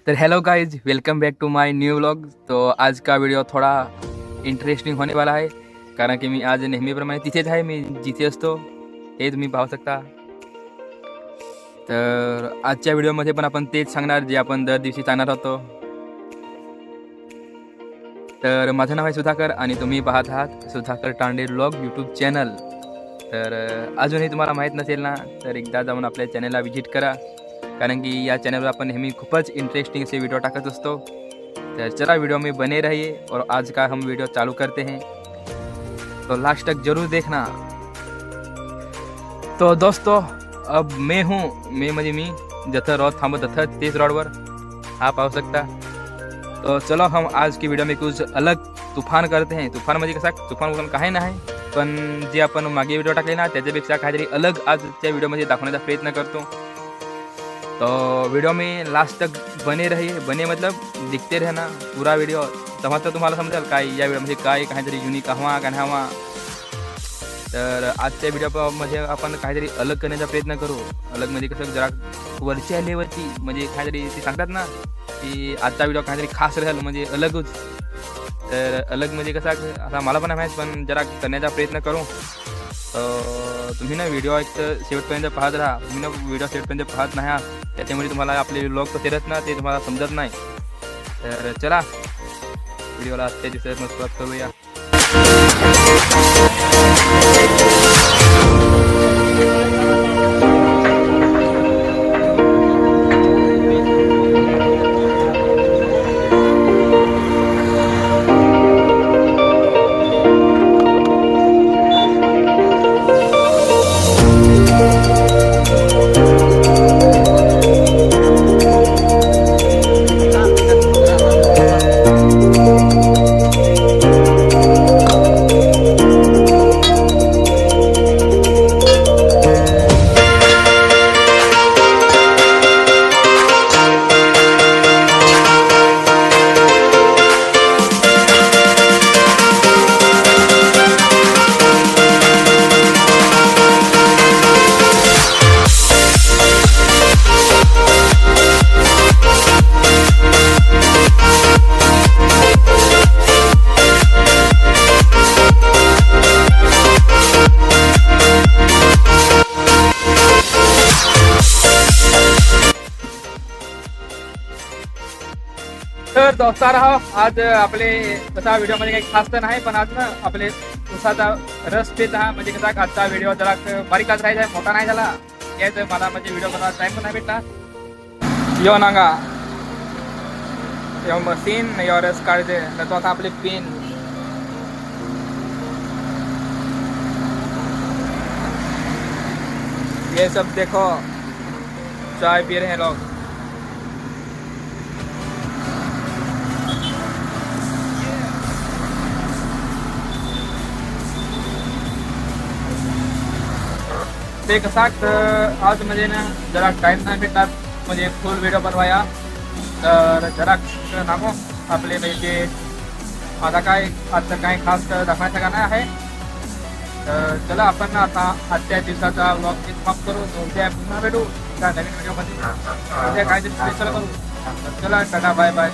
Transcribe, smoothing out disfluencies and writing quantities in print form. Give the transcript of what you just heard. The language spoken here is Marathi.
तो hello guys, welcome back to my new vlog. तो आज का व्हिडिओ थोडा इंटरेस्टिंग होने वाला आहे, कारण की मी आज नेहमीप्रमाणे तिथेच आहे, मी जिथे असतो हे तुम्ही पाहू शकता। तर आजच्या व्हिडिओमध्ये पण आपण तेच सांगणार जे आपण दर दिवशी सांगणार होतो। तर माझं नाव आहे सुधाकर आणि तुम्ही पाहत आहात Sudhakar Tande vlog YouTube channel. तर अजूनही तुम्हाला माहीत नसेल ना, तर एकदा जाऊन आपल्या चॅनलला विजिट करा, कारण की या चैनल पर अपन हमें खूबच इंटरेस्टिंग से वीडियो टाकत दोस्तों। तो चला वीडियो में बने रहिए और आज का हम वीडियो चालू करते हैं, तो लास्ट तक जरूर देखना। तो दोस्तों अब मैं म्हणजे मी जथं रोड थांबत तथं तेच रोडवर हा पाहू सकता। तो चलो हम आज की वीडियो में कुछ अलग तूफान करते हैं। तूफान म्हणजे कसा तूफान काही नाही, पण जे आपण मागे व्हिडिओ टाकले ना त्याच्यापेक्षा काहीतरी अलग आजच्या व्हिडिओमध्ये दाखवण्याचा प्रयत्न करतो। तो वीडियो में लास्ट तक बने रहिए, बने मतलब दिखते रहना पूरा व्हिडिओ, तेव्हा तर तुम्हाला समजेल काय या व्हिडिओमध्ये काय काहीतरी युनिक हवा का नाही हवा। तर आजच्या व्हिडिओमध्ये आपण काहीतरी अलग करण्याचा प्रयत्न करू। अलग म्हणजे कसं जरा वरच्या लेवलची, म्हणजे काहीतरी ते सांगतात ना की आजचा व्हिडिओ काहीतरी खास राहील, म्हणजे अलगच। तर अलग म्हणजे कसा आता मला पण माहीत, पण जरा करण्याचा प्रयत्न करू। तुम्ही ना व्हिडिओ एक तर शेवटपर्यंत पाहत राहा। तुम्ही ना व्हिडिओ शेवटपर्यंत पाहत नाही आहात त्याच्यामुळे तुम्हाला आपले व्लॉग कसे राहत ना ते तुम्हाला समजत नाही। तर चला व्हिडिओला आजच्या दिवसात सुरुवात करूया। तर दोस्तार आज आपले तसा व्हिडिओमध्ये काही खास तर नाही, पण आज ना आपले उसाचा रस पेत हा, म्हणजे कसा आजचा व्हिडिओ जरा बारीकच राहायचा, मोठा नाही झाला यायचं मला, म्हणजे व्हिडिओ बनवायला टाइम पण नाही भेटला। यो नांगा यो मशीन यो रस काढते तर तो आता आपले पेन ये सब देखो चाय पी रहे हैं लोग। ते कसा आज म्हणजे ना जरा टाइम नाही भेटणार, म्हणजे फुल व्हिडिओ बनवाया। तर जरा नामो आपले म्हणजे आता काय आजचं काही खास दाखवायचं का नाही आहे। तर चला आपण आता आजच्या दिवसाचा व्लॉग समाप्त करू, उद्या पुन्हा भेटू त्या नवीन व्हिडिओमध्ये, उद्या काहीतरी स्पेशल करू। तर चला टाटा बाय बाय।